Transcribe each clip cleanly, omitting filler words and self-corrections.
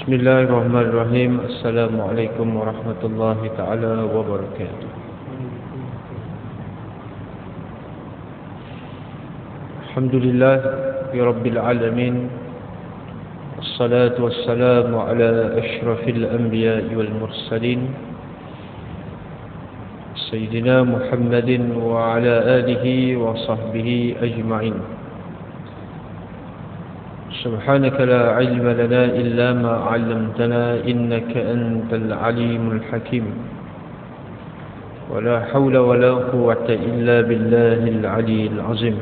Bismillahirrahmanirrahim. Assalamualaikum warahmatullahi ta'ala wabarakatuh. Alhamdulillah Rabbil alamin. Assalatu wassalamu ala ashrafil anbiya'i wal mursalin Sayyidina Muhammadin wa ala alihi wa sahbihi ajma'in. سبحانك لا علم لنا إلا ما علمتنا إنك أنت العليم الحكيم ولا حول ولا قوة إلا بالله العلي العظيم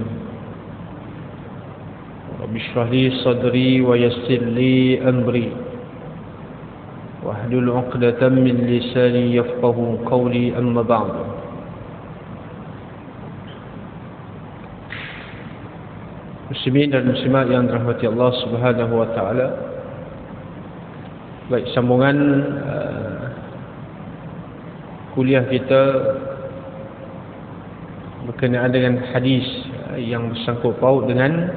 رب اشرح لي صدري ويسر لي أمري واحلل عقدة من لساني يفقه قولي أما بعد. Muslimin dan muslimat yang dirahmati Allah Subhanahu wa taala. Baik, sambungan kuliah kita berkenaan dengan hadis yang bersangkut paut dengan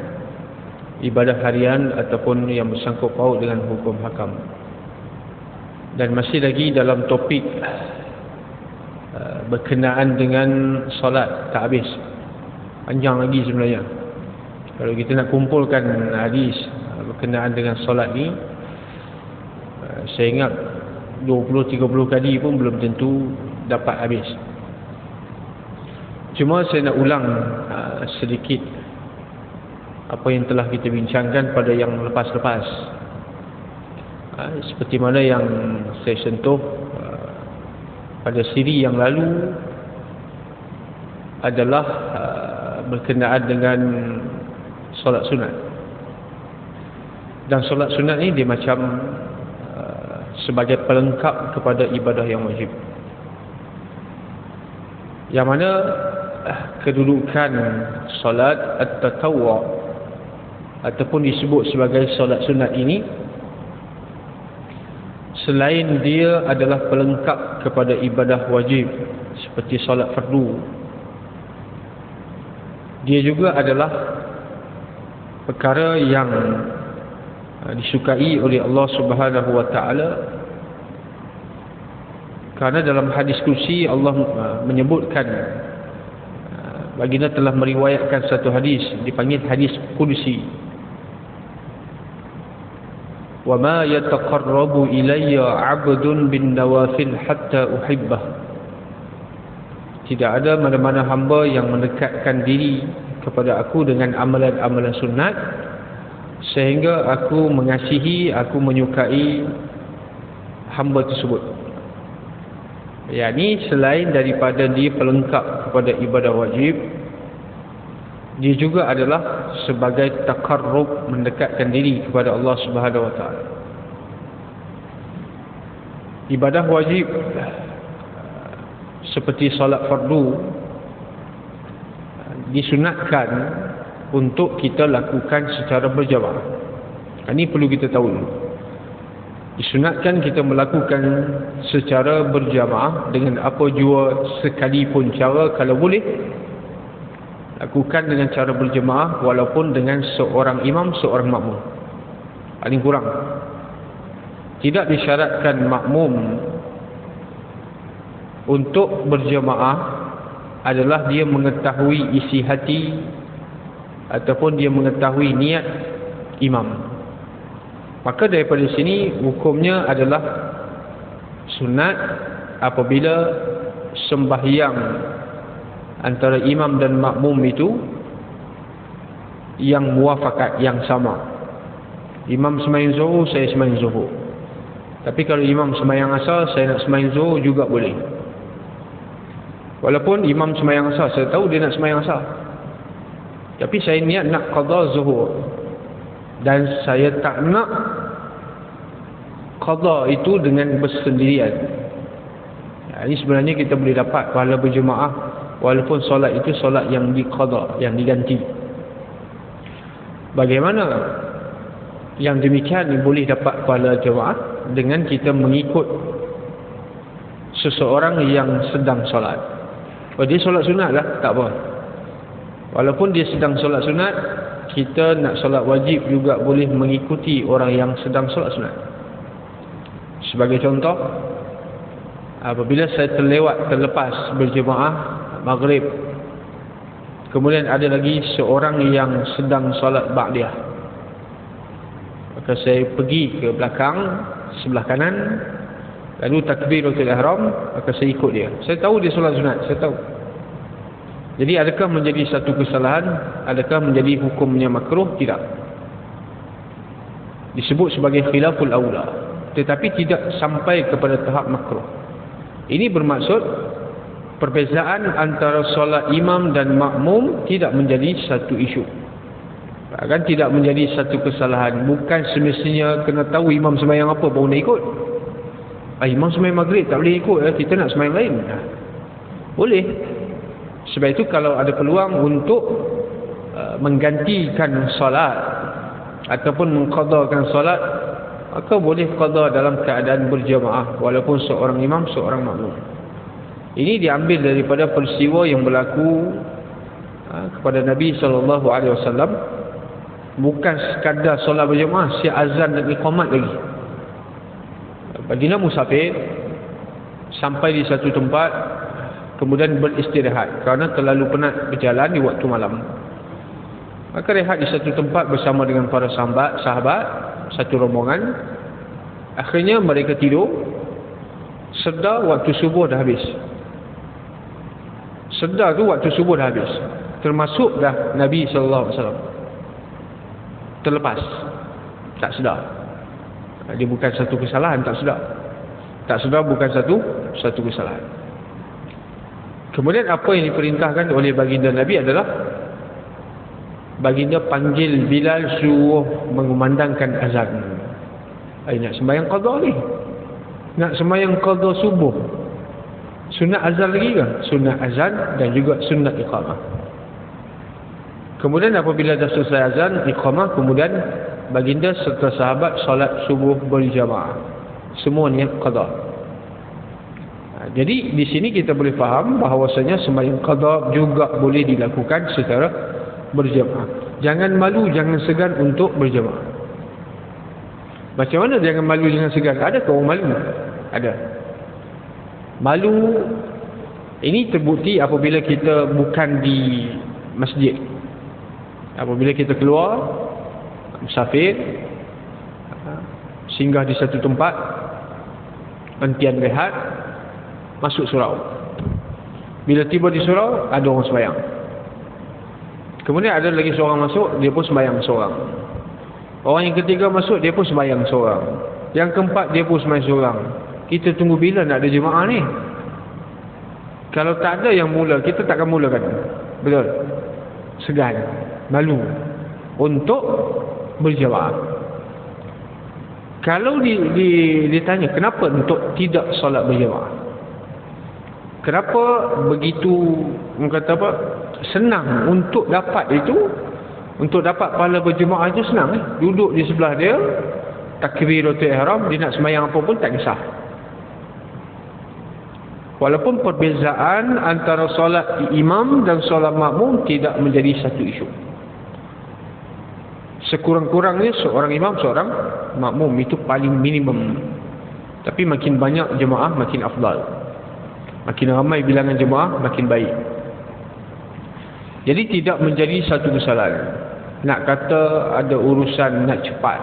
ibadah harian ataupun yang bersangkut paut dengan hukum hakam. Dan masih lagi dalam topik berkenaan dengan solat, tak habis. Panjang lagi sebenarnya. Kalau kita nak kumpulkan hadis berkenaan dengan solat ni, saya ingat 20-30 kali pun belum tentu dapat habis. Cuma saya nak ulang sedikit apa yang telah kita bincangkan pada yang lepas-lepas. Seperti mana yang saya sentuh pada siri yang lalu adalah berkenaan dengan solat sunat. Dan solat sunat ni dia macam sebagai pelengkap kepada ibadah yang wajib, yang mana kedudukan solat at-tatawwu' ataupun disebut sebagai solat sunat ini, selain dia adalah pelengkap kepada ibadah wajib seperti solat fardu, dia juga adalah perkara yang disukai oleh Allah Subhanahu wa taala, kerana dalam hadis kursi Allah menyebutkan, baginda telah meriwayatkan satu hadis dipanggil hadis kursi. Wa ma yataqarrabu ilayya 'abdun bin nawafil hatta uhibbah. Tidak ada mana-mana hamba yang mendekatkan diri kepada aku dengan amalan-amalan sunat sehingga aku mengasihi, aku menyukai hamba tersebut. Yani selain daripada dia pelengkap kepada ibadah wajib, dia juga adalah sebagai taqarrub, mendekatkan diri kepada Allah Subhanahu wa taala. Ibadah wajib seperti solat fardu disunatkan untuk kita lakukan secara berjamaah. Ini perlu kita tahu. Disunatkan kita melakukan secara berjamaah dengan apa jua sekalipun cara, kalau boleh lakukan dengan cara berjamaah walaupun dengan seorang imam, seorang makmum. Paling kurang tidak disyaratkan makmum untuk berjamaah adalah dia mengetahui isi hati ataupun dia mengetahui niat imam. Maka daripada sini hukumnya adalah sunat apabila sembahyang antara imam dan makmum itu yang muafakat, yang sama. Imam sembahyang zuhur, saya sembahyang zuhur. Tapi kalau imam sembahyang asar, saya nak sembahyang zuhur juga boleh. Walaupun imam sembahyang asar, saya tahu dia nak sembahyang asar, tapi saya niat nak qada zuhur, dan saya tak nak qada itu dengan bersendirian. Ini sebenarnya kita boleh dapat pahala berjemaah walaupun solat itu solat yang diqada, yang diganti. Bagaimana yang demikian boleh dapat pahala jemaah? Dengan kita mengikut seseorang yang sedang solat. Dia solat sunat lah, tak apa. Walaupun dia sedang solat sunat, kita nak solat wajib juga boleh mengikuti orang yang sedang solat sunat. Sebagai contoh, apabila saya terlepas berjemaah maghrib, kemudian ada lagi seorang yang sedang solat ba'diyah, maka saya pergi ke belakang sebelah kanan, lalu takbiratul ihram, maka saya ikut dia. Saya tahu dia solat sunat, saya tahu. Jadi adakah menjadi satu kesalahan? Adakah menjadi hukumnya makruh? Tidak. Disebut sebagai khilaful aula, tetapi tidak sampai kepada tahap makruh. Ini bermaksud perbezaan antara solat imam dan makmum tidak menjadi satu isu, bahkan tidak menjadi satu kesalahan. Bukan semestinya kena tahu imam sembahyang apa baru nak ikut. Imam sembahyang maghrib tak boleh ikut, kita nak sembahyang lain. Boleh. Sebab itu kalau ada peluang untuk menggantikan solat ataupun mengqadakan solat, maka boleh qada dalam keadaan berjamaah, walaupun seorang imam, seorang makmum. Ini diambil daripada peristiwa yang berlaku kepada Nabi SAW. Bukan sekadar solat berjamaah, siap azan dan iqamat lagi. Baginda musafir sampai di satu tempat, kemudian beristirahat kerana terlalu penat berjalan di waktu malam. Maka rehat di satu tempat bersama dengan para sahabat, satu rombongan. Akhirnya mereka tidur, sedar waktu subuh dah habis. Sedar tu waktu subuh dah habis, termasuk dah Nabi SAW terlepas, tak sedar. Dia bukan satu kesalahan, tak sedar. Tak sedar bukan satu kesalahan. Kemudian apa yang diperintahkan oleh baginda Nabi adalah baginda panggil Bilal, suruh mengumandangkan azan. Nak sembahyang qada ni, nak sembahyang qada subuh. Sunat azan lagi ke? Sunat azan dan juga sunat iqamah. Kemudian apabila dah selesai azan, iqamah, kemudian baginda serta sahabat solat subuh berjamaah. Semua niat qada. Jadi di sini kita boleh faham bahawasanya sembahyang qada juga boleh dilakukan secara berjamaah. Jangan malu, jangan segan untuk berjamaah. Macam mana jangan malu, jangan segan? Ada ke orang malu? Ada. Malu ini terbukti apabila kita bukan di masjid. Apabila kita keluar musafir, singgah di satu tempat, hentian rehat, masuk surau. Bila tiba di surau, ada orang sembahyang. Kemudian ada lagi seorang masuk, dia pun sembahyang seorang. Orang yang ketiga masuk, dia pun sembahyang seorang. Yang keempat, dia pun sembahyang seorang. Kita tunggu bila nak ada jemaah ni? Kalau tak ada yang mula, kita takkan mulakan. Betul? Segan, malu untuk berjemaah. Kalau ditanya kenapa untuk tidak solat berjemaah, kenapa begitu senang untuk dapat itu, untuk dapat pahala berjemaah itu senang. Duduk di sebelah dia, takbiratul ihram, dia nak sembahyang apa pun tak kisah. Walaupun perbezaan antara solat imam dan solat makmum tidak menjadi satu isu. Sekurang-kurangnya seorang imam, seorang makmum, itu paling minimum. Tapi makin banyak jemaah, makin afdal. Makin ramai bilangan jemaah, makin baik. Jadi tidak menjadi satu kesalahan. Nak kata ada urusan nak cepat,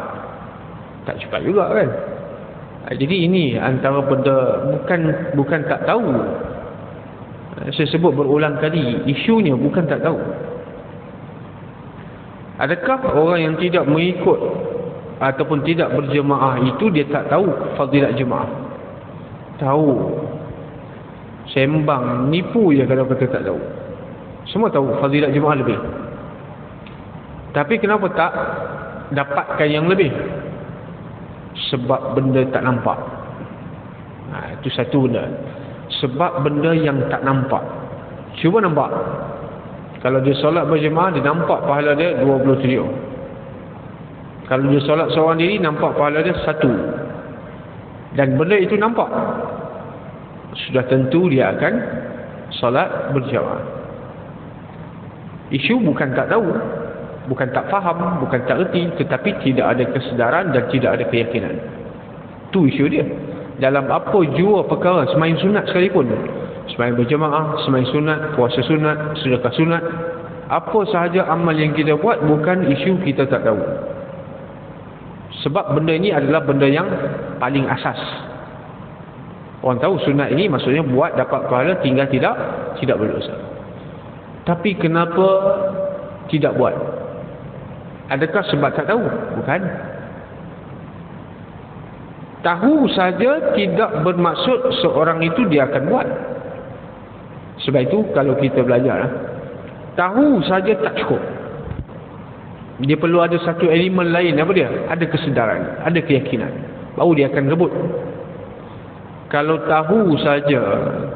tak cepat juga kan. Jadi ini antara benda, bukan tak tahu. Saya sebut berulang kali, isunya bukan tak tahu. Adakah orang yang tidak mengikut ataupun tidak berjemaah itu dia tak tahu fadilat jemaah? Tahu. Sembang, nipu je kalau kata tak tahu. Semua tahu fadilat jemaah lebih. Tapi kenapa tak dapatkan yang lebih? Sebab benda tak nampak. Itu satu benda. Sebab benda yang tak nampak. Cuba nampak. Kalau dia solat berjemaah, dia nampak pahala dia 20 trilion. Kalau dia solat seorang diri, nampak pahala dia 1. Dan benda itu nampak, sudah tentu dia akan solat berjemaah. Isu bukan tak tahu, bukan tak faham, bukan tak erti, tetapi tidak ada kesedaran dan tidak ada keyakinan. Itu isu dia. dalam apa jua perkara, sembahyang sunat sekalipun, sembahyang berjemaah, sembahyang sunat, puasa sunat, sedekah sunat, apa sahaja amal yang kita buat, bukan isu kita tak tahu. Sebab benda ini adalah benda yang paling asas. Orang tahu sunat ini maksudnya buat dapat pahala, tinggal tidak berdosa. Tapi kenapa tidak buat? Adakah sebab tak tahu? Bukan. Tahu saja tidak bermaksud seorang itu dia akan buat. Sebab itu kalau kita belajar, tahu saja tak cukup. Dia perlu ada satu elemen lain. Apa dia? Ada kesedaran, ada keyakinan, baru dia akan rebut. Kalau tahu saja,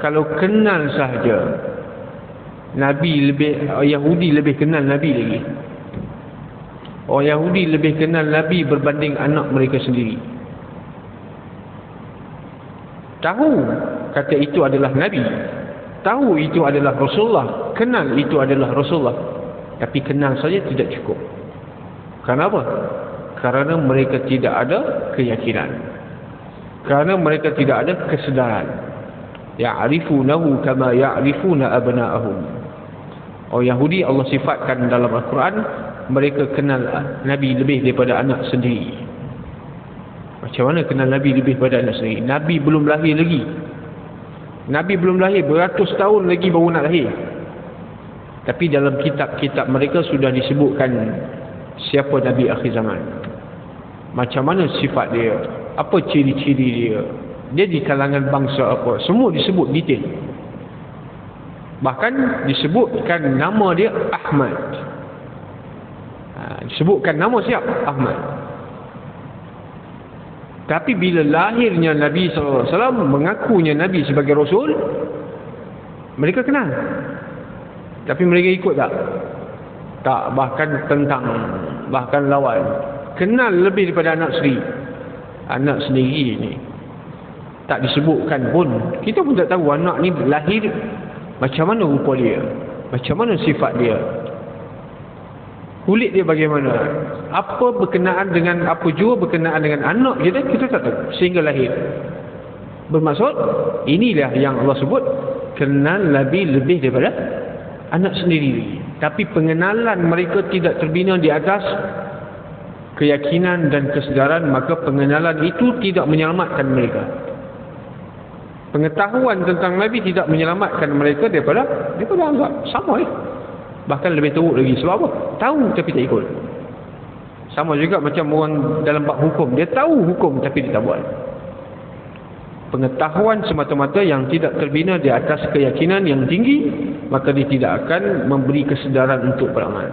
kalau kenal saja, Yahudi lebih kenal Nabi lagi. Orang Yahudi lebih kenal Nabi berbanding anak mereka sendiri. Tahu kata itu adalah Nabi, tahu itu adalah Rasulullah, kenal itu adalah Rasulullah, tapi kenal saja tidak cukup. Kenapa? Karena mereka tidak ada keyakinan, karena mereka tidak ada kesedaran. Ya'rifunahu kama ya'rifuna abna'ahum. Orang Yahudi Allah sifatkan dalam Al-Quran, mereka kenal Nabi lebih daripada anak sendiri. Macam mana kenal Nabi lebih daripada anak sendiri? Nabi belum lahir lagi. Nabi belum lahir, beratus tahun lagi baru nak lahir. Tapi dalam kitab-kitab mereka sudah disebutkan siapa Nabi akhir zaman, macam mana sifat dia, apa ciri-ciri dia, dia di kalangan bangsa apa, semua disebut detail. Bahkan disebutkan nama dia Ahmad. Disebutkan nama siapa? Ahmad. Tapi bila lahirnya Nabi SAW, mengakunya Nabi sebagai Rasul, mereka kenal. Tapi mereka ikut tak? Tak, bahkan tentang, bahkan lawan. Kenal lebih daripada anak sendiri. Anak sendiri ni tak disebutkan pun. Kita pun tak tahu anak ni lahir macam mana rupa dia, macam mana sifat dia, kulit dia bagaimana, apa berkenaan dengan, apa jua berkenaan dengan anak kita tak tahu sehingga lahir. Bermaksud inilah yang Allah sebut kenal Nabi lebih daripada anak sendiri. Tapi pengenalan mereka tidak terbina di atas keyakinan dan kesedaran, maka pengenalan itu tidak menyelamatkan mereka. Pengetahuan tentang Nabi tidak menyelamatkan mereka daripada azab. Sama bahkan lebih teruk lagi. Sebab apa? Tahu tapi tak ikut. Sama juga macam orang dalam bab hukum, dia tahu hukum tapi dia tak buat. Pengetahuan semata-mata yang tidak terbina di atas keyakinan yang tinggi, maka dia tidak akan memberi kesedaran untuk beramal.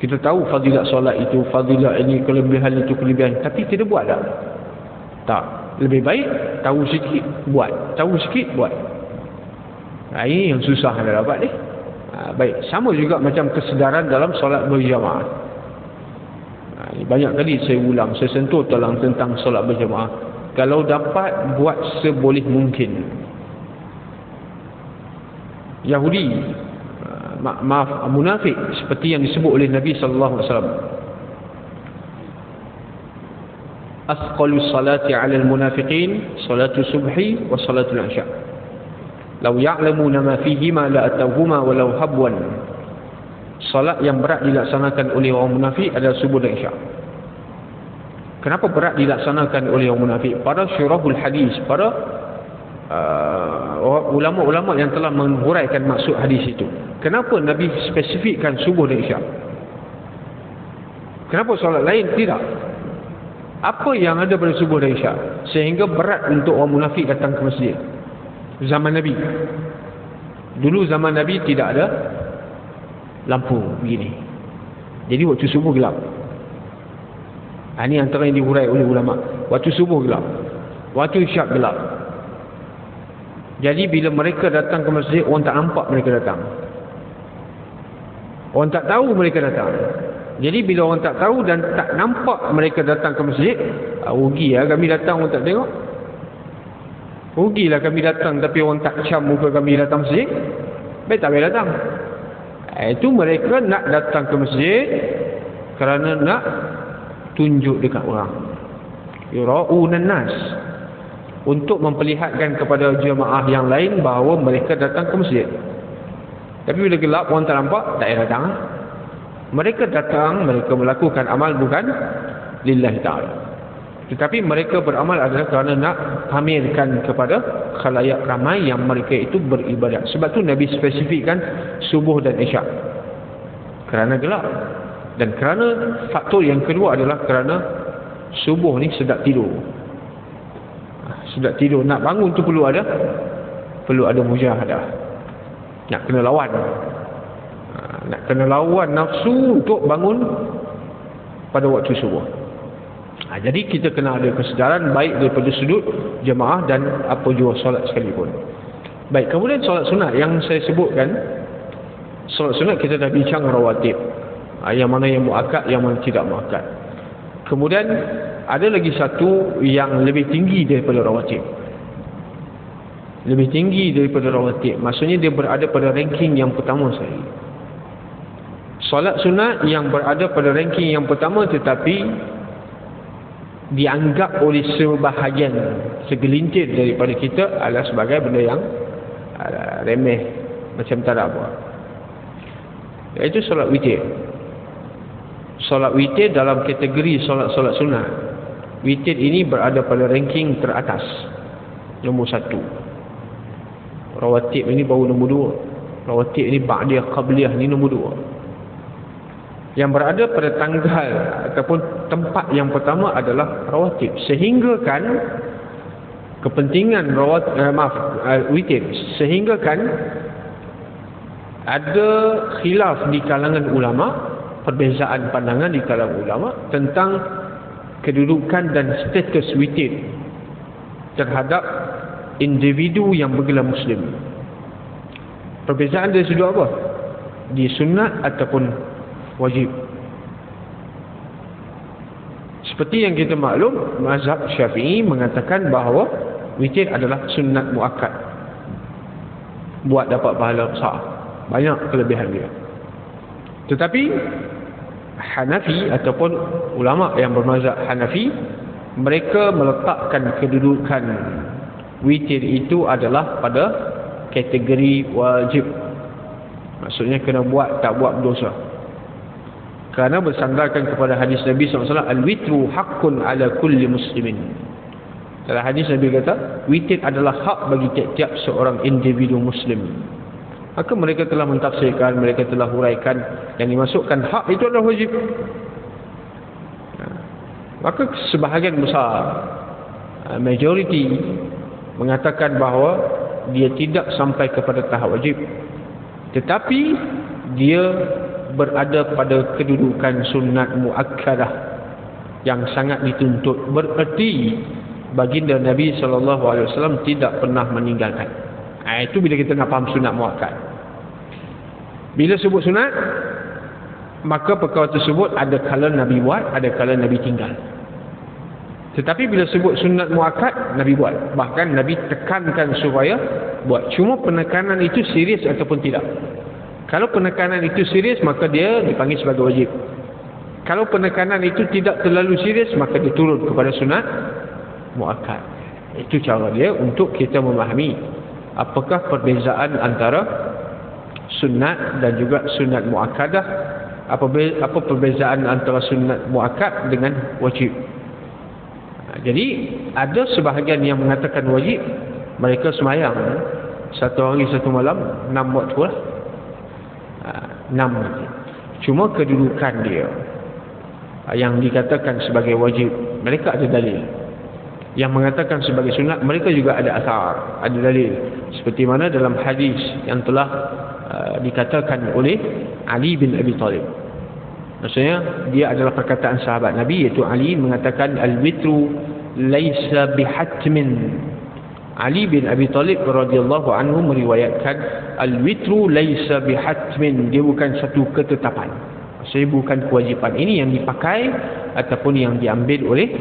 Kita tahu fadilat solat itu, fadilat ini, kelebihan itu, kelebihan, tapi tidak buat tak? Tak. Lebih baik tahu sikit buat, tahu sikit buat. Ini yang susah nak dapat ni. Baik, sama juga macam kesedaran dalam solat berjamaah. Banyak kali saya ulang, saya sentuh tentang solat berjamaah. Kalau dapat buat seboleh mungkin. Yahudi, munafik, seperti yang disebut oleh Nabi sallallahu alaihi wasallam, asqalus salati 'alal munafiqin salatu subhi wa salatul isya. Law ya'lamuna ma fihima la atawhuma walau habwan. Salat yang berat dilaksanakan oleh orang munafik adalah subuh dan isya. Kenapa berat dilaksanakan oleh orang munafik? Para syurahul hadis, para ulama-ulama yang telah menghuraikan maksud hadis itu, kenapa Nabi spesifikkan subuh dan isya? Kenapa solat lain tidak? Apa yang ada pada subuh dan isya sehingga berat untuk orang munafik datang ke masjid? Zaman Nabi, dulu zaman Nabi tidak ada lampu begini, jadi waktu subuh gelap. Ini antara yang dihurai oleh ulama. Waktu subuh gelap, waktu isyak gelap. Jadi bila mereka datang ke masjid, orang tak nampak mereka datang, orang tak tahu mereka datang. Jadi bila orang tak tahu dan tak nampak mereka datang ke masjid, rugi lah kami datang, orang tak tengok. Rugilah kami datang tapi orang tak cam muka kami datang masjid. Baik tak boleh datang. Itu mereka nak datang ke masjid kerana nak tunjuk dekat orang. Yura'unan nas. untuk memperlihatkan kepada jemaah yang lain bahawa mereka datang ke masjid. Tapi bila gelap, orang tak nampak, tak payah datang. Mereka datang, mereka melakukan amal bukan lillahi ta'ala, tetapi mereka beramal adalah kerana nak pamerkan kepada khalayak ramai yang mereka itu beribadat. Sebab tu Nabi spesifikkan subuh dan isyak, kerana gelap. Dan kerana faktor yang kedua adalah kerana subuh ni sedap tidur. Sedap tidur, nak bangun tu perlu ada mujahadah, nak kena lawan. Nak kena lawan nafsu untuk bangun pada waktu subuh. Jadi kita kena ada kesedaran baik daripada sudut jemaah dan apa jua solat sekalipun. Baik, kemudian solat sunat yang saya sebutkan, solat sunat kita dah bincang rawatib, yang mana yang muakkad, yang mana tidak muakkad. Kemudian ada lagi satu yang lebih tinggi daripada rawatib. Lebih tinggi daripada rawatib, maksudnya dia berada pada ranking yang pertama sekali. Solat sunat yang berada pada ranking yang pertama, tetapi dianggap oleh sebahagian, segelintir daripada kita adalah sebagai benda yang remeh, macam tak ada apa. Iaitu solat witir. Solat witir dalam kategori solat-solat sunat, witir ini berada pada ranking teratas, nombor 1. Rawatib ini baru nombor 2. Rawatib ini ba'diyah qabliyah ni nombor 2. Yang berada pada tanggal ataupun tempat yang pertama adalah rawatib. Sehingga kan kepentingan witir, sehingga kan ada khilaf di kalangan ulama, perbezaan pandangan di kalangan ulama tentang kedudukan dan status witir terhadap individu yang bergelar muslim. Perbezaan dari sudut apa? Di sunat ataupun wajib. Seperti yang kita maklum, mazhab Syafi'i mengatakan bahawa witir adalah sunat muakkad, buat dapat pahala besar, banyak kelebihan dia. Tetapi Hanafi ataupun ulama yang bermazhab Hanafi, mereka meletakkan kedudukan witir itu adalah pada kategori wajib. Maksudnya kena buat, tak buat berdosa. Kerana bersandarkan kepada hadis Nabi SAW, al-witru haqqun ala kulli muslimin. Dalam hadis Nabi kata, witir adalah hak bagi tiap-tiap seorang individu muslim. Maka mereka telah mentafsirkan, mereka telah huraikan dan dimasukkan hak itu adalah wajib. Maka sebahagian besar, majoriti mengatakan bahawa dia tidak sampai kepada tahap wajib, tetapi dia berada pada kedudukan sunat muakkadah yang sangat dituntut. Bererti baginda Nabi SAW tidak pernah meninggalkan. Itu bila kita nak faham sunat muakkad. Bila sebut sunat, maka perkara tersebut ada kala Nabi buat, ada kala Nabi tinggal. Tetapi bila sebut sunat muakkad, Nabi buat. Bahkan Nabi tekankan supaya buat. Cuma penekanan itu serius ataupun tidak. Kalau penekanan itu serius, maka dia dipanggil sebagai wajib. Kalau penekanan itu tidak terlalu serius, maka dia turun kepada sunat muakkad. Itu cara dia untuk kita memahami apakah perbezaan antara sunat dan juga sunat muakkadah, apa perbezaan antara sunat muakkad dengan wajib. Jadi ada sebahagian yang mengatakan wajib, mereka semayang 1 hari 1 malam 6 waktu lah. 6. Cuma kedudukan dia yang dikatakan sebagai wajib, mereka ada dalil. Yang mengatakan sebagai sunat, mereka juga ada asar, ada dalil. Seperti mana dalam hadis yang telah dikatakan oleh Ali bin Abi Talib. Maksudnya dia adalah perkataan sahabat Nabi, iaitu Ali mengatakan al-witru laisa bihatmin. Ali bin Abi Talib radhiyallahu anhu meriwayatkan al-witru laisa bihatmin, dia bukan satu ketetapan, maksudnya bukan kewajipan. Ini yang dipakai ataupun yang diambil oleh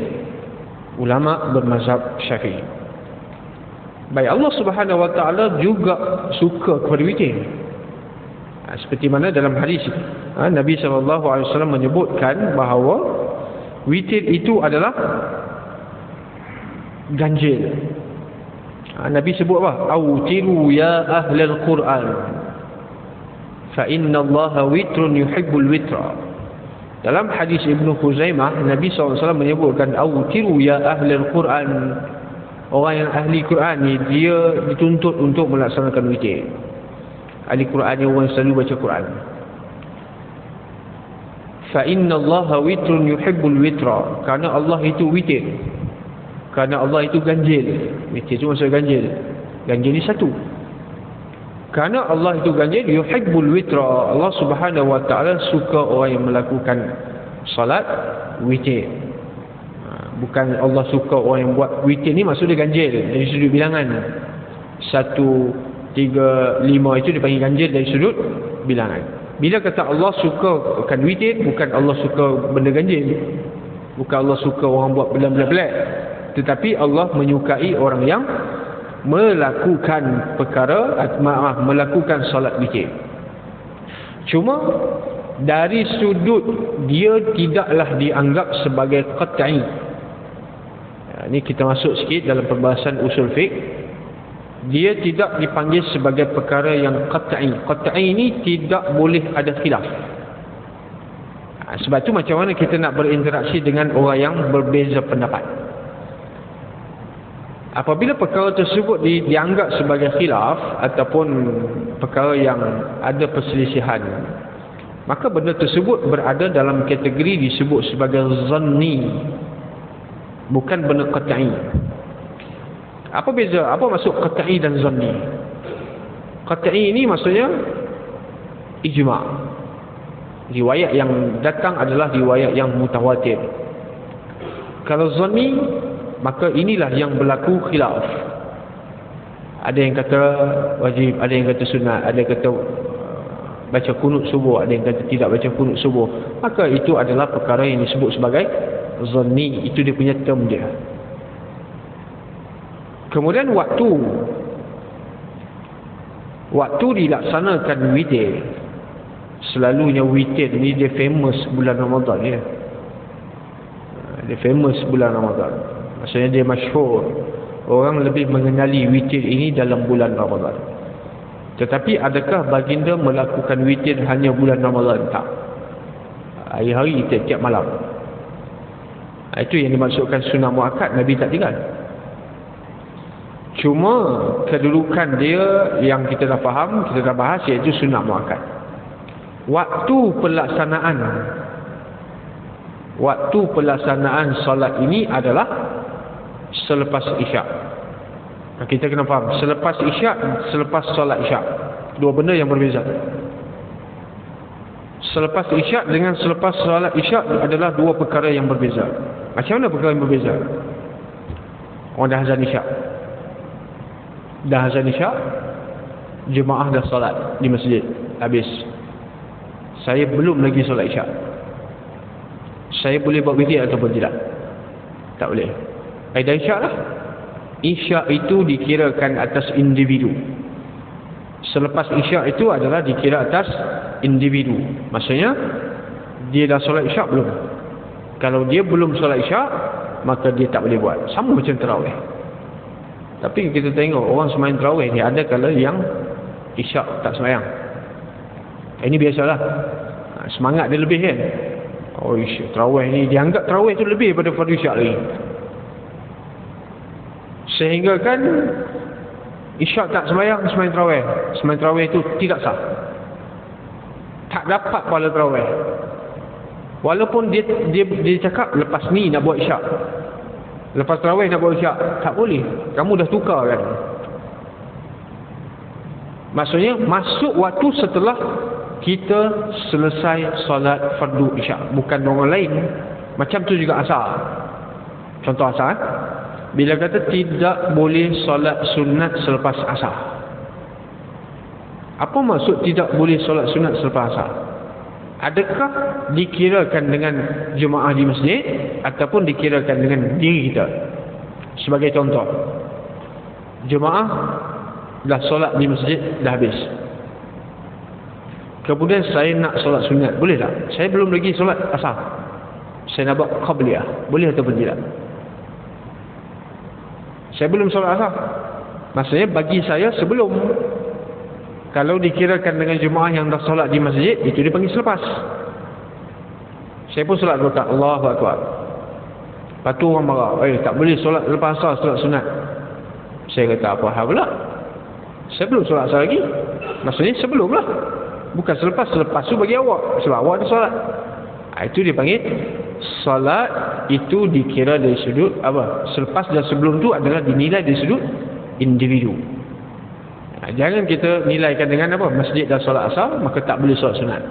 ulama bermazhab Syafi'i. Baik, Allah Subhanahu wa taala juga suka kepada witir. Seperti mana dalam hadis Nabi SAW menyebutkan bahawa witir itu adalah ganjil. Nabi sebut apa? Awtiru ya ahlal Quran fa inna Allah witrun yuhibbul witra. Dalam hadis Ibnu Khuzaimah, Nabi SAW menyebutkan awtiru ya ahlal Quran. Orang yang ahli Quran ni dia dituntut untuk melaksanakan witir. Ahli Quran ni orang selalu baca Quran. Fa inna Allah witrun yuhibbul witra. Kerana Allah itu witir. Kerana Allah itu ganjil. Witir itu maksud ganjil. Ganjil ni satu. Kerana Allah itu ganjil, yuhibbul witra. Allah Subhanahu wa taala suka orang yang melakukan salat witir. Bukan Allah suka orang yang buat witir ni maksud dia ganjil dari sudut bilangan. 1, 3, 5 itu dipanggil ganjil dari sudut bilangan. Bila kata Allah suka akan witir, bukan Allah suka benda ganjil. Bukan Allah suka orang buat benda-benda pelik. Tetapi Allah menyukai orang yang melakukan melakukan solat witir. Cuma dari sudut dia tidaklah dianggap sebagai qat'i. Ini kita masuk sikit dalam perbahasan usul fiqh. Dia tidak dipanggil sebagai perkara yang qat'i. Qat'i ini tidak boleh ada khilaf. Sebab tu macam mana kita nak berinteraksi dengan orang yang berbeza pendapat. Apabila perkara tersebut dianggap sebagai khilaf ataupun perkara yang ada perselisihan, maka benda tersebut berada dalam kategori disebut sebagai zanni, bukan benda qat'i. Apa beza? Apa maksud qat'i dan zanni? Qat'i ini maksudnya ijma'. Riwayat yang datang adalah riwayat yang mutawatir. Kalau zanni, maka inilah yang berlaku khilaf. Ada yang kata wajib, ada yang kata sunat, ada yang kata baca kunut subuh, ada yang kata tidak baca kunut subuh. Maka itu adalah perkara yang disebut sebagai zanni. Itu dia punya term dia. Kemudian waktu dilaksanakan witir, selalunya witir ni dia famous bulan Ramadan dia. Dia famous bulan Ramadan. Maksudnya dia masyhur. Orang lebih mengenali witir ini dalam bulan Ramadan. Tetapi adakah baginda melakukan witir hanya bulan Ramadan? Tak. Hari-hari, tiap-tiap malam. Itu yang dimaksudkan sunnah muakkad. Nabi tak tinggal. Cuma kedudukan dia yang kita dah faham, kita dah bahas, iaitu sunnah muakkad. Waktu pelaksanaan solat ini adalah selepas isyak. Kita kena faham, selepas isyak, selepas solat isyak, dua benda yang berbeza. Selepas isyak dengan selepas solat isyak adalah dua perkara yang berbeza. Macam mana perkara yang berbeza? Orang dah azan isyak, jemaah dah solat di masjid, habis. Saya belum lagi solat isyak. Saya boleh buat witir ataupun tidak? Tak boleh. Dah isyak lah. Isyak itu dikirakan atas individu. Selepas isyak itu adalah dikira atas individu. Maksudnya dia dah solat isyak belum? Kalau dia belum solat isyak, maka dia tak boleh buat. Sama macam tarawih. Tapi kita tengok orang sembahyang tarawih ni, ada kala yang isyak tak sembahyang. Ini biasalah. Semangat dia lebih kan. Oh, isyak tarawih ni dianggap tarawih tu lebih daripada fardu isyak lagi. Sehingga kan isyak tak sembahyang tarawih. Sembahyang tarawih itu tidak sah. Tak dapat pahala tarawih. Walaupun dia cakap lepas ni nak buat isyak, lepas tarawih nak buat isyak, tak boleh. Kamu dah tukar kan. Maksudnya masuk waktu setelah kita selesai solat fardu isyak, bukan orang lain. Macam tu juga asar. Contoh asar, bila kata tidak boleh solat sunat selepas asar. Apa maksud tidak boleh solat sunat selepas asar? Adakah dikirakan dengan jemaah di masjid ataupun dikirakan dengan diri kita? Sebagai contoh, jemaah dah solat di masjid, dah habis. Kemudian saya nak solat sunat, boleh tak? Saya belum lagi solat asar, saya nak buat qabliyah, boleh ataupun tidak? Saya belum solat asar, Maksudnya bagi saya sebelum. Kalau dikirakan dengan jemaah yang dah solat di masjid, itu dipanggil selepas. Saya pun solat 2 rakaat, Allahu Akbar. Lepas tu orang marah, tak boleh solat lepas asar, solat sunat. Saya kata, apa hal pula? Saya belum solat asar lagi. Maksudnya sebelum lah, bukan selepas. Selepas tu bagi awak, sebab awak ada solat. Itu dipanggil solat. Itu dikira dari sudut apa? Selepas dan sebelum tu adalah dinilai dari sudut individu. Jangan kita nilaikan dengan apa? Masjid dah solat asar, maka tak boleh solat sunat.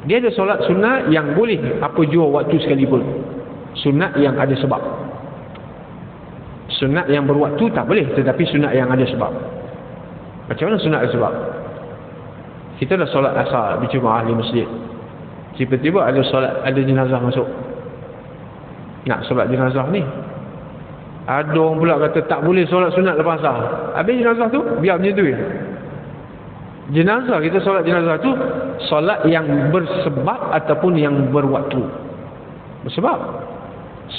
Dia ada solat sunat yang boleh apa jua waktu sekalipun. Sunat yang ada sebab. Sunat yang berwaktu tak boleh, tetapi sunat yang ada sebab. Macam mana sunat ada sebab? Kita dah solat asar berjemaah di masjid. Tiba-tiba ada jenazah masuk. Nak solat jenazah ni. Ada orang pula kata tak boleh solat sunat lepas asar. Habis jenazah tu biar macam tu je. Jenazah, kita solat jenazah tu solat yang bersebab ataupun yang berwaktu. Bersebab.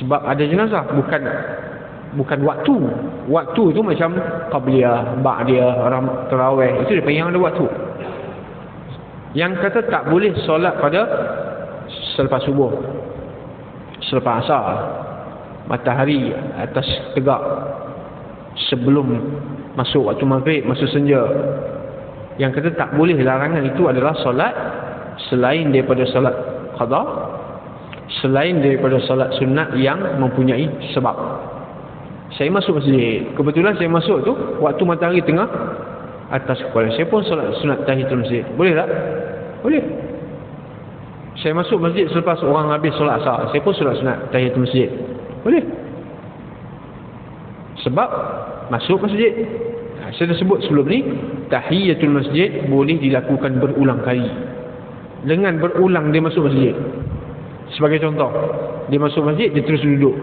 Sebab ada jenazah, bukan waktu. Waktu tu macam qabliyah, ba'diyah, tarawih, itu dia panggil yang ada waktu. Yang kata tak boleh solat pada selepas subuh, selepas asar, matahari atas tegak, sebelum masuk waktu maghrib, masuk senja. Yang kata tak boleh, larangan itu adalah solat selain daripada solat qada, selain daripada solat sunat yang mempunyai sebab. Saya masuk masjid, kebetulan saya masuk tu waktu matahari tengah atas kepala. Saya pun solat sunat tahiyatul masjid. Boleh tak? Boleh. Saya masuk masjid selepas orang habis solat asar, saya pun solat sunat tahiyatul masjid. Boleh. Sebab masuk masjid. Saya dah sebut sebelum ni, tahiyatul masjid boleh dilakukan berulang kali. Dengan berulang dia masuk masjid. Sebagai contoh, dia masuk masjid, dia terus duduk.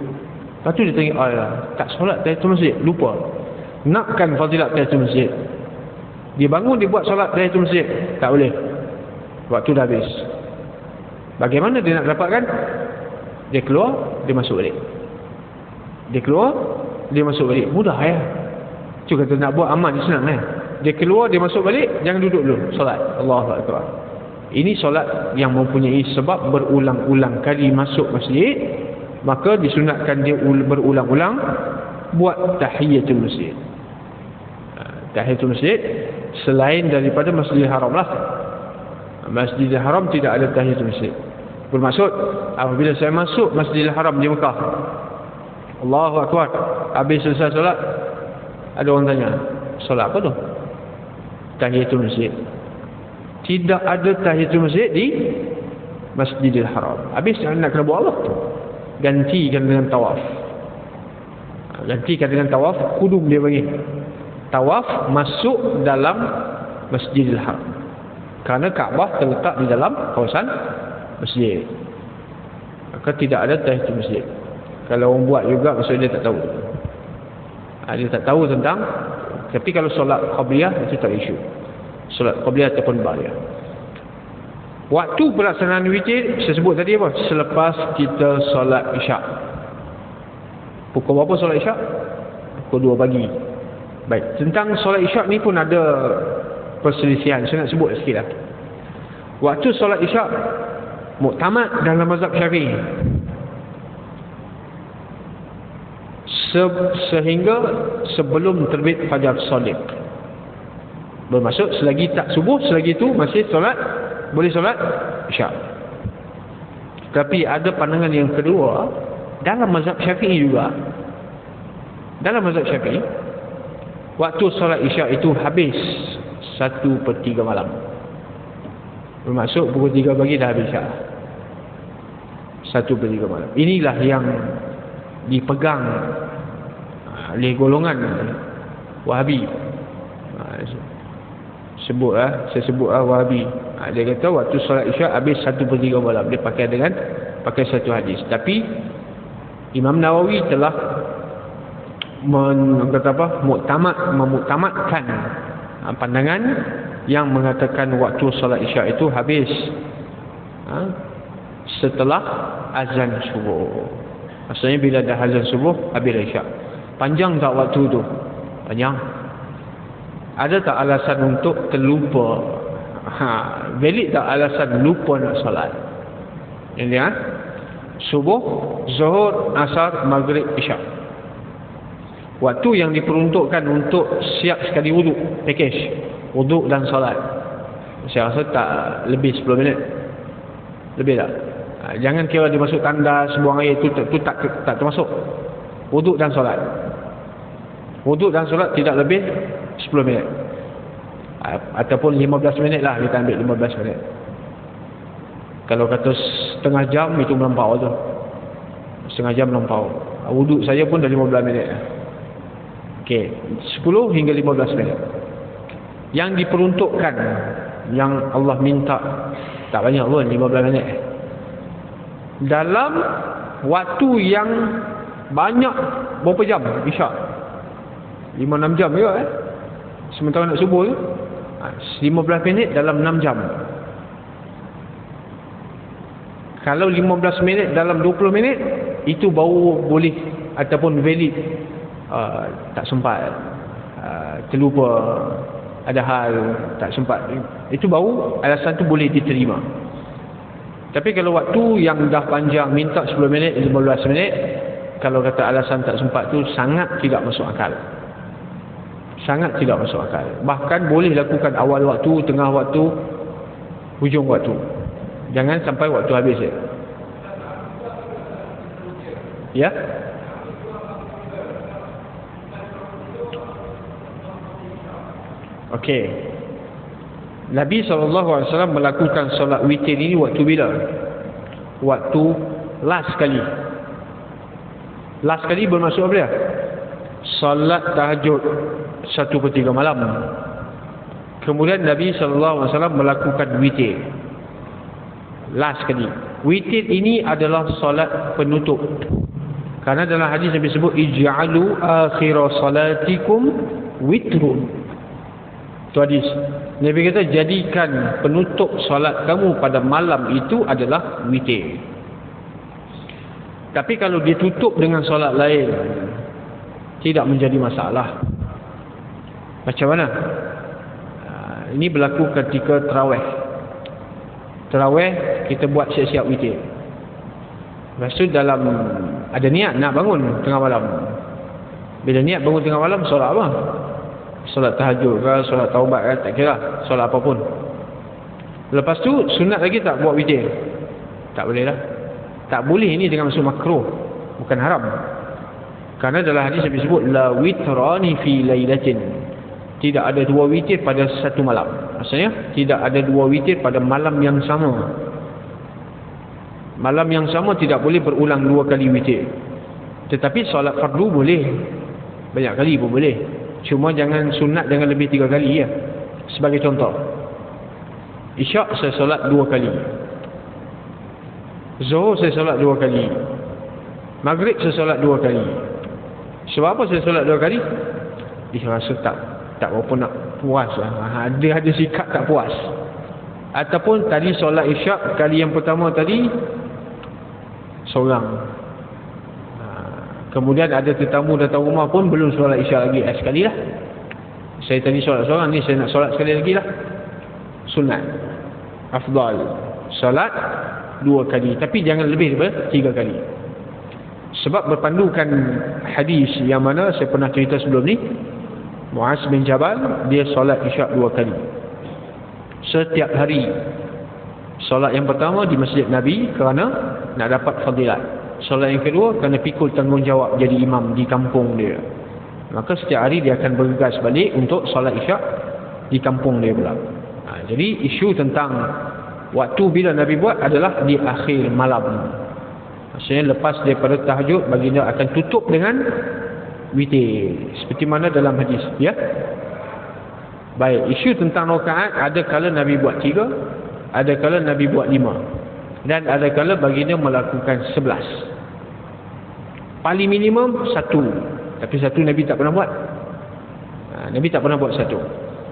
Lepas tu dia tanya, tak solat tahiyatul masjid, lupa. Nakkan fadilat tahiyatul masjid. Dia bangun, dia buat solat tahiyatul masjid, tak boleh. Waktu dah habis. Bagaimana dia nak dapatkan? Dia keluar, dia masuk balik. Dia keluar, dia masuk balik. Mudah ya. Cuma kata nak buat amal ni senang kan. Dia keluar, dia masuk balik, jangan duduk dulu, solat. Allahu Akbar. Ini solat yang mempunyai sebab berulang-ulang kali masuk masjid, maka disunatkan dia berulang-ulang buat tahiyatul masjid. Tahiyatul masjid selain daripada Masjidil Haram lah. Masjidil Haram tidak ada tahiyatul masjid. Bermaksud apabila saya masuk Masjidil Haram di Mekah, Allahu Akbar, habis selesai solat, ada orang tanya, solat apa tu? Tahiyatul masjid. Tidak ada tahiyatul masjid di Masjidil Haram. Habis nak kena buat apa? Gantikan dengan tawaf. Gantikan dengan tawaf, kudum dia bagi. Tawaf masuk dalam Masjidil Haram. Kerana Kaabah terletak di dalam kawasan masjid. Maka tidak ada tahiyatul masjid. Kalau orang buat juga, maksudnya dia tak tahu. Dia tak tahu tentang. Tapi kalau solat qabliyah, itu tak isu. Solat qabliyah ataupun ba'diyah. Waktu pelaksanaan witir, saya sebut tadi apa? Selepas kita solat isyak. Pukul berapa solat isyak? Pukul 2 pagi. Baik, tentang solat isyak ni pun ada perselisihan. Saya nak sebut sikit lah. Waktu solat isyak muktamad dalam mazhab Syafi'i, sehingga sebelum terbit fajar shadiq. Bermaksud selagi tak subuh, selagi itu masih solat, boleh solat isyak. Tapi ada pandangan yang kedua dalam mazhab Syafi'i juga. Dalam mazhab Syafi'i, waktu solat isyak itu habis 1/3 malam. Bermaksud pukul 3 pagi dah habis isyak. 1/3 malam. Inilah yang dipegang oleh golongan Wahabi. Saya sebut Wahabi. Dia kata waktu solat isyak habis 1/3 malam. Dia pakai satu hadis. Tapi Imam Nawawi telah memuktamadkan pandangan yang mengatakan waktu solat isyak itu habis setelah azan subuh. Maksudnya bila dah azan subuh, habis isyak. Panjang tak waktu tu? Panjang. Ada tak alasan untuk terlupa? Valid tak alasan lupa nak solat? Ini subuh, zuhur, asar, maghrib, isyak. Waktu yang diperuntukkan untuk siap sekali wuduk, package wuduk dan solat, saya rasa tak lebih 10 minit. Lebih tak? Jangan kira dia masuk tandas, buang air, tu tak termasuk. Wuduk dan solat. Wuduk dan solat tidak lebih 10 minit. Ataupun 15 minit lah, kita ambil 15 minit. Kalau kata setengah jam, itu melampau tu. Setengah jam melampau. Wuduk saya pun dah 15 minit. Okey, 10 hingga 15 minit. Yang diperuntukkan, yang Allah minta, tak banyak pun, 15 minit. Dalam waktu yang banyak, berapa jam? Isyak 5-6 jam juga sementara nak subuh tu 15 minit dalam 6 jam. Kalau 15 minit dalam 20 minit, itu baru boleh ataupun valid. Tak sempat, terlupa, ada hal, tak sempat, itu baru alasan tu boleh diterima. Tapi kalau waktu yang dah panjang, minta 10 minit, 15 minit, kalau kata alasan tak sempat tu sangat tidak masuk akal. Sangat tidak masuk akal. Bahkan boleh lakukan awal waktu, tengah waktu, hujung waktu. Jangan sampai waktu habis je. Ya? Okey. Nabi SAW melakukan solat witir ini waktu bila? Waktu last kali. Last kali bermaksud apa dia? Solat tahajud 1/3 malam. Kemudian Nabi SAW melakukan witir last kali. Witir ini adalah solat penutup. Karena dalam hadis Nabi sebut ij'alu akhir salatikum witrun. Itu hadis. Nabi kata jadikan penutup solat kamu pada malam itu adalah witir. Tapi kalau ditutup dengan solat lain, tidak menjadi masalah. Macam mana? Ini berlaku ketika tarawih. Tarawih kita buat siap-siap witir. Lepas tu dalam ada niat nak bangun tengah malam. Bila niat bangun tengah malam, solat apa? Solat tahajud ke, solat taubat ke, tak kira, solat apapun. Lepas tu sunat lagi tak buat witir? Tak boleh lah. Tak boleh, ini dengan maksud makruh, bukan haram. Karena dalam hadis Nabi sebut la witrani fi lailatin. Tidak ada dua witir pada satu malam. Maksudnya tidak ada dua witir pada malam yang sama. Malam yang sama tidak boleh berulang dua kali witir. Tetapi solat fardu boleh, banyak kali pun boleh. Cuma jangan sunat dengan lebih 3 kali ya. Sebagai contoh, isyak saya solat 2 kali, zuhur saya solat 2 kali, maghrib saya solat 2 kali. Sebab apa saya solat 2 kali? Dia rasa tak berapa nak puas lah. Ada sikap tak puas. Ataupun tadi solat isyak kali yang pertama tadi seorang, kemudian ada tetamu datang rumah pun belum solat isyak lagi, sekali lah. Saya tadi solat seorang, ni saya nak solat sekali lagi lah. Sunat, afdal solat 2 kali, tapi jangan lebih daripada 3 kali. Sebab berpandukan hadis yang mana saya pernah cerita sebelum ni, Muaz bin Jabal, dia solat isyak 2 kali setiap hari. Solat yang pertama di masjid Nabi kerana nak dapat fadilat. Solat yang kedua kerana pikul tanggungjawab jadi imam di kampung dia. Maka setiap hari dia akan bergegas balik untuk solat isyak di kampung dia pula. Jadi isu tentang waktu bila Nabi buat adalah di akhir malam. Maksudnya lepas daripada tahajud, baginda akan tutup dengan witir, seperti mana dalam hadis ya. Baik, isu tentang rakaat, ada kala Nabi buat 3, ada kala Nabi buat 5, dan ada kala baginda melakukan 11. Paling minimum 1, tapi 1 Nabi tak pernah buat. Nabi tak pernah buat 1.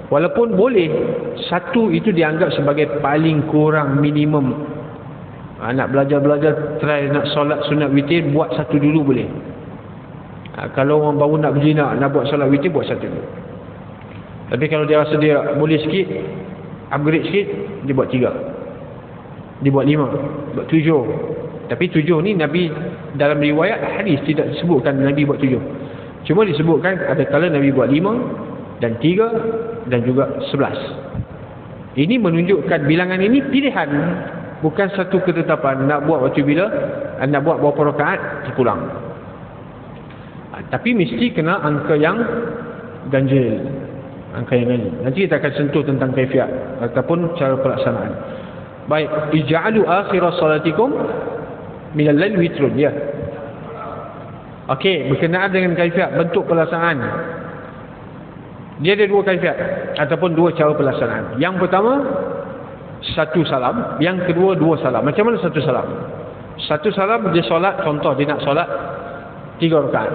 Walaupun boleh, 1 itu dianggap sebagai paling kurang minimum. Nak belajar-belajar, try nak solat sunat witir, buat 1 dulu boleh. Kalau orang baru nak berjinak, nak buat solat witir, buat satu. Tapi kalau dia rasa dia boleh sikit, upgrade sikit, dia buat 3. Dia buat 5, buat 7. Tapi 7 ni Nabi dalam riwayat hadis tidak disebutkan Nabi buat 7. Cuma disebutkan ada kala Nabi buat 5 dan 3 dan juga 11. Ini menunjukkan bilangan ini pilihan, bukan satu ketetapan nak buat waktu bila, nak buat berapa rakaat terpulang. Tapi mesti kena angka yang ganjil. Angka yang ganjil. Nanti kita akan sentuh tentang kaifiat ataupun cara pelaksanaan. Baik, ij'alu akhir salatikum minal lail witrun, ya. Okey, berkenaan dengan kaifiat bentuk pelaksanaan. Dia ada 2 kaifiat ataupun 2 cara pelaksanaan. Yang pertama, 1 salam, yang kedua 2 salam. Macam mana 1 salam? 1 salam dia solat, contoh dia nak solat 3 rakaat.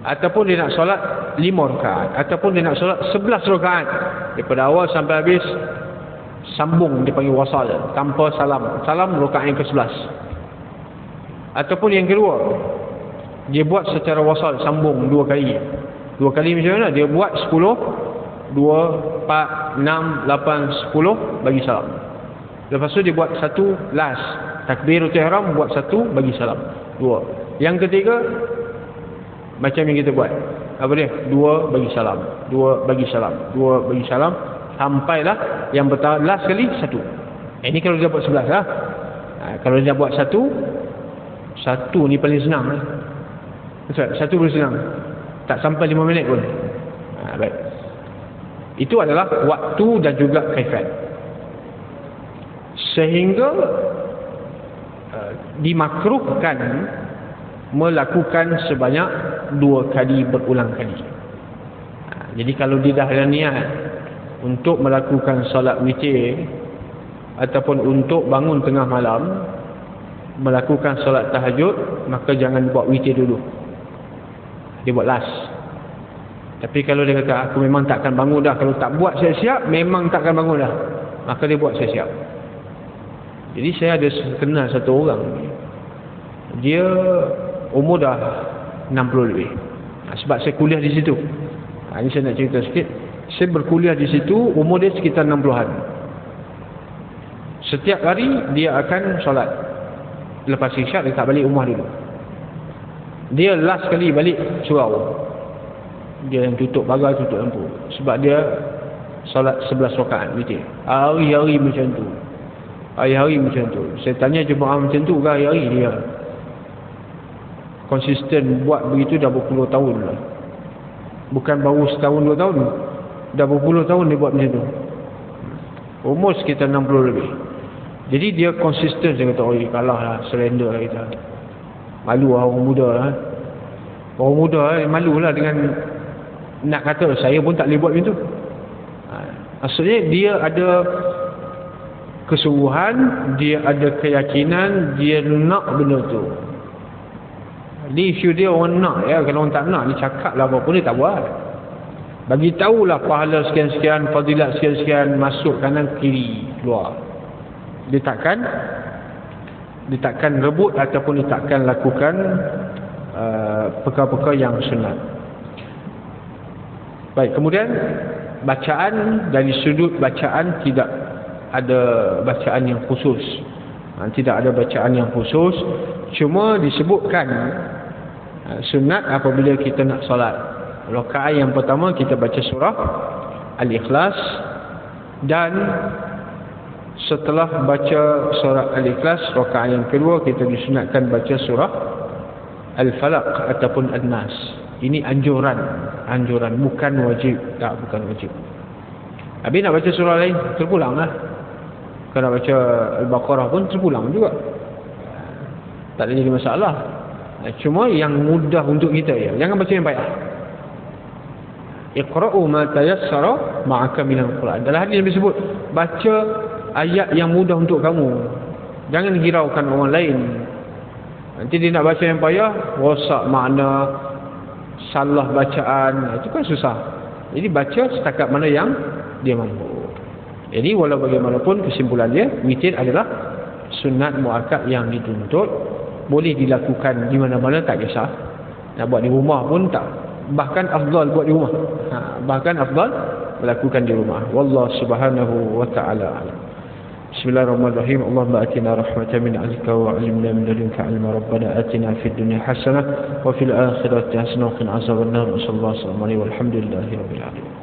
Ataupun dia nak solat 5 rakaat, ataupun dia nak solat 11 rakaat. Daripada awal sampai habis sambung, dia panggil wasal tanpa salam. Salam rakaat yang ke-11. Ataupun yang kedua, dia buat secara wasal, sambung 2 kali. 2 kali macam mana? Dia buat 10, 2, 4, 6, 8, 10 bagi salam. Lepas tu dia buat 1 last, takbiratul ihram, buat 1 bagi salam. 2. Yang ketiga macam yang kita buat, apa dia? 2 bagi salam, 2 bagi salam, 2 bagi salam, sampailah yang pertama last kali 1. Ini kalau dia buat 11 lah. Kalau dia buat 1 ni paling senang lah. Betul, 1 paling senang. Tak sampai 5 minit pun. Baik. Itu adalah waktu dan juga kaifiat. Sehingga dimakruhkan melakukan sebanyak 2 kali berulang kali. Jadi kalau dia dah ada niat untuk melakukan solat witir ataupun untuk bangun tengah malam melakukan solat tahajud, maka jangan buat witir dulu. Dia buat last. Tapi kalau dia kata aku memang takkan bangun dah, kalau tak buat siap-siap memang takkan bangun dah, maka dia buat siap-siap. Jadi saya ada kenal satu orang, dia umur dah 60 lebih. Sebab saya kuliah di situ. Ini saya nak cerita sikit. Saya berkuliah di situ, umur dia sekitar 60-an. Setiap hari dia akan solat. Lepas isyak dia tak balik rumah dulu. Dia last kali balik surau. Dia yang tutup pagar, tutup lampu. Sebab dia solat 11 rakaat witir. Hari-hari macam tu. Hari-hari macam tu. Saya tanya jemaah macam tu ke hari-hari? Dia konsisten buat begitu dah berpuluh tahun lah. Bukan baru setahun 2 tahun, dah berpuluh tahun dia buat macam tu. Umur sekitar 60 lebih. Jadi dia konsisten. Saya kata, oh kalah lah, surrender lah kita. Malu lah orang muda lah. Orang muda malu lah dengan nak kata saya pun tak boleh buat macam tu. Maksudnya dia ada kesungguhan, dia ada keyakinan, dia nak benda tu. Ni isu dia orang nak, ya. Kalau orang tak nak, dia cakap lah apa pun dia tak buat. Bagi tahulah pahala sekian-sekian, fadilat sekian-sekian, masuk kanan kiri keluar. Dia takkan rebut ataupun dia takkan lakukan perkara-perkara yang sunat. Baik, kemudian bacaan, dari sudut bacaan tidak ada bacaan yang khusus. Tidak ada bacaan yang khusus. Cuma disebutkan sunat apabila kita nak solat. Rakaat yang pertama kita baca surah Al-Ikhlas, dan setelah baca surah Al-Ikhlas, rakaat yang kedua kita disunatkan baca surah Al-Falaq ataupun An-Nas. Ini anjuran, bukan wajib. Tak, bukan wajib. Habis nak baca surah lain, terpulang lah. Kalau nak baca Al-Baqarah pun terpulang juga. Tak ada jadi masalah. Cuma yang mudah untuk kita, ya. Jangan baca yang payah. Iqra'u ma tayassara ma'aka minal Qur'an. Dalam hadis Nabi sebut, baca ayat yang mudah untuk kamu. Jangan hiraukan orang lain. Nanti dia nak baca yang payah, rosak makna, salah bacaan. Itu kan susah. Jadi baca setakat mana yang dia mampu. Jadi walau bagaimanapun kesimpulan dia, witir adalah sunat muakkad yang dituntut. Boleh dilakukan di mana-mana, tak kisah. Nak buat di rumah pun tak, bahkan afdal buat di rumah. Bahkan afdal melakukan di rumah. Wallahu subhanahu wa ta'ala alam. Bismillahirrahmanirrahim. Allahumma atina rahmatan min 'indika wa 'allimna min ladunka 'ilma. Rabbana atina fid dunya hasanah wa fil akhirati hasanah wa qina azabannar. Sallallahu alaihi wa walhamdulillahi rabbil alamin.